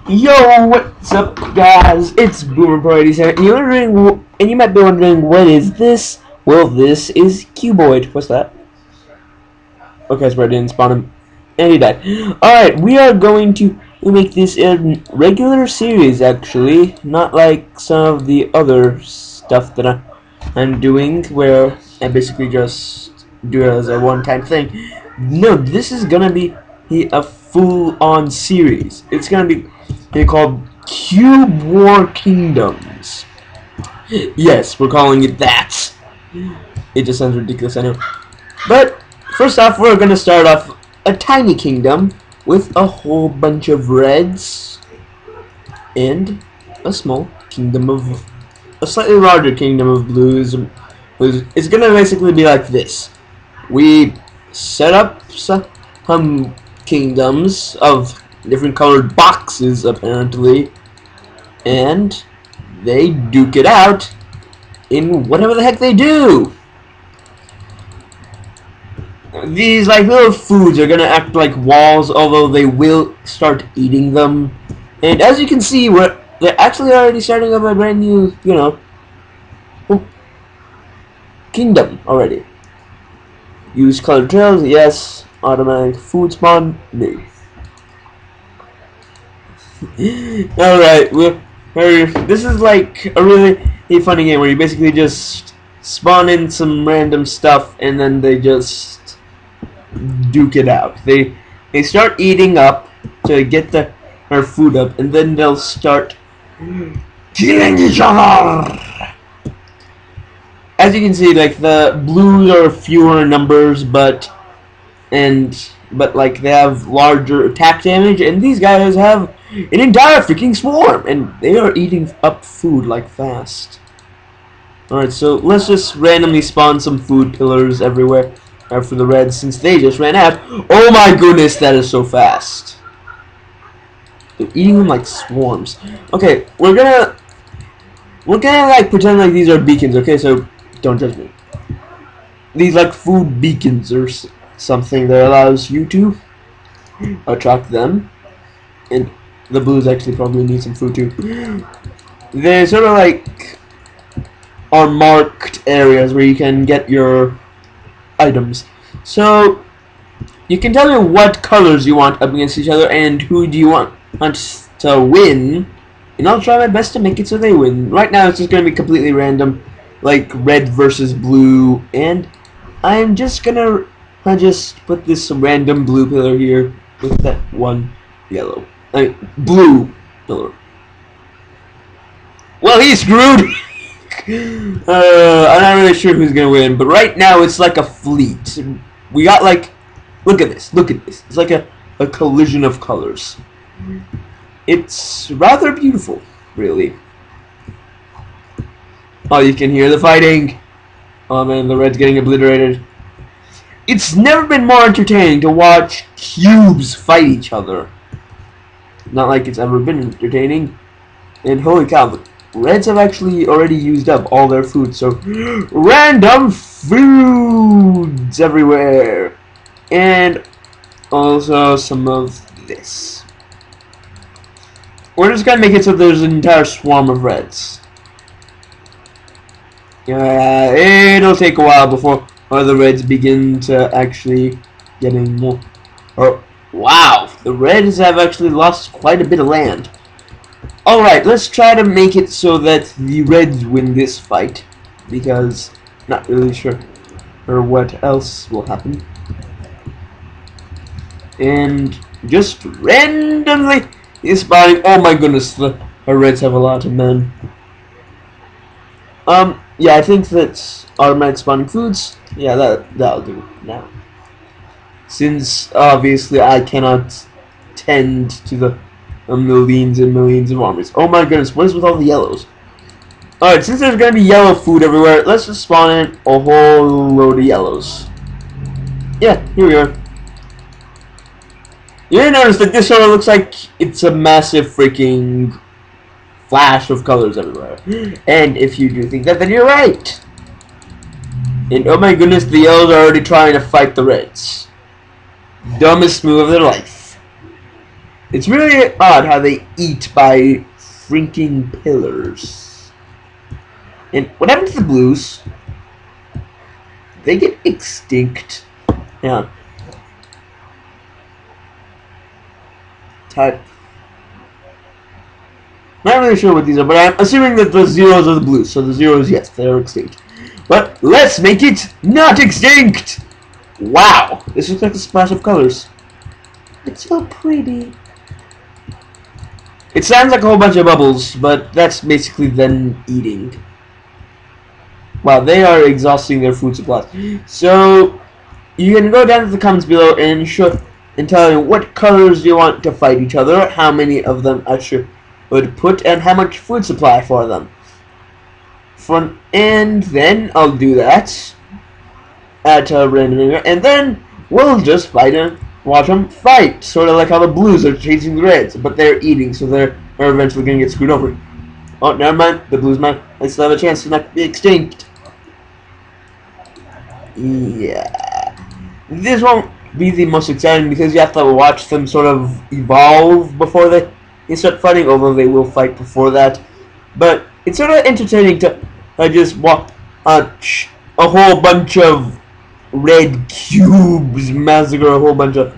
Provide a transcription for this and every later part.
Yo, what's up, guys? It's Boomer Parties here, and you might be wondering, what is this? Well, this is Cuboid. What's that? Okay, so I didn't spawn him, and he died. Alright, we are going to make this a regular series, actually, not like some of the other stuff that I'm doing, where I basically just do it as a one-time thing. No, this is gonna be a full-on series. It's gonna be called Cube War Kingdoms. Yes, we're calling it that. It just sounds ridiculous, I know. But first off, we're gonna start off a tiny kingdom with a whole bunch of reds and a small kingdom of a slightly larger kingdom of blues. It's gonna basically be like this. We set up some kingdoms of different colored boxes, apparently, and they duke it out in whatever the heck they do. These like little foods are gonna act like walls, although they will start eating them. And as you can see, they're actually already starting up a brand new, kingdom already. Use colored trails, yes. Automatic food spawn, no. Alright, this is like a really funny game where you basically just spawn in some random stuff and then they just duke it out. They start eating up to get their food up, and then they'll start killing each other. As you can see, like the blues are fewer in numbers, but like they have larger attack damage, and these guys have an entire freaking swarm, and they are eating up food like fast. Alright, so let's just randomly spawn some food pillars everywhere for the reds, since they just ran out. Oh my goodness, that is so fast. They're eating them like swarms. Okay, we're gonna like pretend like these are beacons, okay? So don't judge me. These like food beacons or something that allows you to attract them, and the blues actually probably need some food too. They sort of like are marked areas where you can get your items. So you can tell me what colors you want up against each other and who do you want to win, and I'll try my best to make it so they win. Right now it's just going to be completely random, like red versus blue, and I'm just gonna just put this random blue pillar here with that one yellow, blue pillar. Well, he's screwed. I'm not really sure who's gonna win, but right now it's like a fleet. We got like, look at this. It's like a collision of colors. It's rather beautiful, really. Oh, you can hear the fighting. Oh man, the red's getting obliterated. It's never been more entertaining to watch cubes fight each other. Not like it's ever been entertaining. And holy cow, the reds have actually already used up all their food, so random foods everywhere. And also some of this. We're just gonna make it so there's an entire swarm of reds. It'll take a while before the reds begin to actually getting more. Wow, the reds have actually lost quite a bit of land. Alright, let's try to make it so that the reds win this fight, because not really sure what else will happen. And just randomly spawning. Oh my goodness, the reds have a lot of men. Yeah, I think that's automatic spawning foods. Yeah, that'll do now. Since obviously I cannot tend to the millions and millions of armies. Oh my goodness, what is with all the yellows? Alright, since there's gonna be yellow food everywhere, let's just spawn in a whole load of yellows. Yeah, here we are. You didn't notice that this sort of looks like it's a massive freaking flash of colors everywhere. And if you do think that, then you're right. And oh my goodness, the yellows are already trying to fight the reds. Dumbest move of their life. It's really odd how they eat by freaking pillars. And what happened to the blues? They get extinct. Yeah. Type. Not really sure what these are, but I'm assuming that the zeros are the blues. So the zeros, yes, they're extinct. But let's make it not extinct! Wow! This looks like a splash of colors. It's so pretty. It sounds like a whole bunch of bubbles, but that's basically them eating. Wow, they are exhausting their food supplies. So you can go down to the comments below and tell me what colors you want to fight each other, how many of them I would put, and how much food supply for them. And then I'll do that at a random area, and then we'll just fight and watch them fight. Sort of like how the blues are chasing the reds, but they're eating, so they're eventually going to get screwed over. Oh, never mind. The blues might still have a chance to not be extinct. Yeah. This won't be the most exciting because you have to watch them sort of evolve before they start fighting, although they will fight before that. But it's sort of entertaining to just watch a whole bunch of red cubes massacre a whole bunch of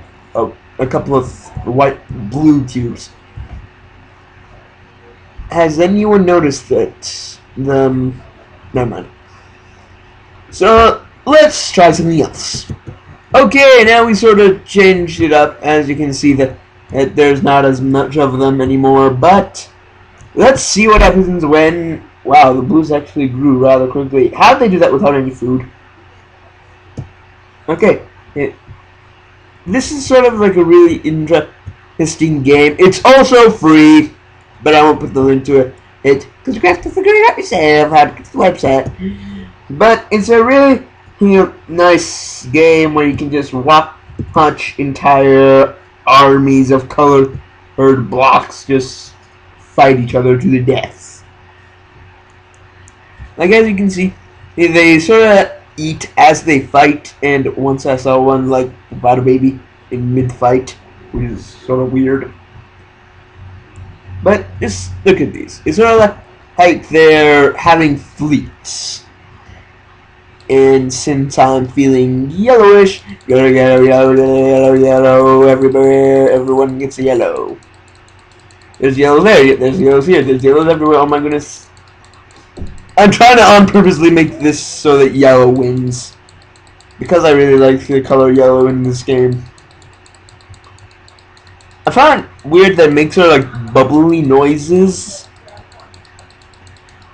a couple of blue cubes. Has anyone noticed that never mind. So let's try something else. Okay, now we sort of changed it up. As you can see that there's not as much of them anymore, but let's see what happens when... Wow, the blues actually grew rather quickly. How did they do that without any food? Okay, this is sort of like a really interesting game. It's also free, but I won't put the link to it because you have to figure it out yourself how to get to the website. But it's a really nice game where you can just watch entire armies of colored blocks just fight each other to the death. Like as you can see, they sort of eat as they fight, and once I saw one like about a baby in mid-fight, which is sort of weird. But just look at these. It's sort of like they're having fleets. And since I'm feeling yellowish, yellow, yellow, yellow, yellow, yellow, everywhere, everyone gets a yellow. There's yellow there, there's yellows here, there's yellows everywhere. Oh my goodness. I'm trying to on purposely make this so that yellow wins. Because I really like the color yellow in this game. I find it weird that it makes sort of like bubbly noises.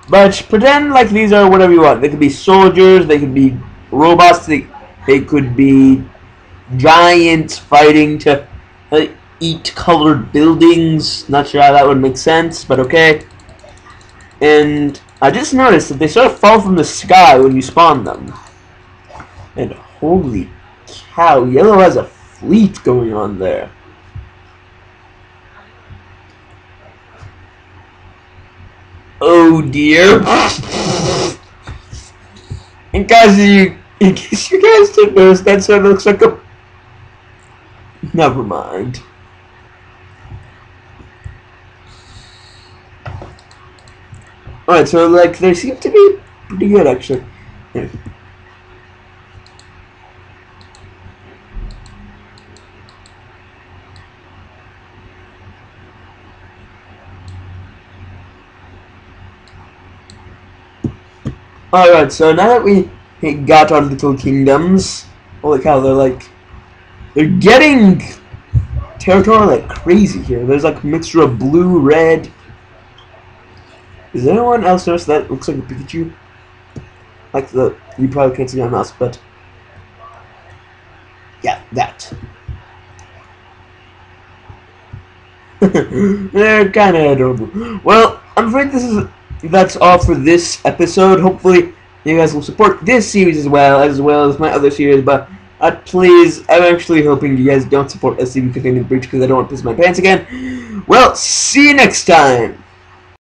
But pretend like these are whatever you want. They could be soldiers, they could be robots, they could be giants fighting to eat colored buildings. Not sure how that would make sense, but okay. And I just noticed that they sort of fall from the sky when you spawn them. And holy cow, yellow has a fleet going on there. Oh dear. In case you guys didn't notice, that sort of looks like a... Never mind. Alright, so like they seem to be pretty good actually. Yeah. Alright, so now that we got our little kingdoms, holy cow, they're getting territory like crazy here. There's like a mixture of blue, red. Does anyone else notice that looks like a Pikachu? Like you probably can't see my mouse, but yeah, that. They're kind of adorable. Well, I'm afraid that's all for this episode. Hopefully, you guys will support this series as well as my other series. But please, I'm actually hoping you guys don't support SCP Containing Breach because I don't want to piss my pants again. Well, see you next time.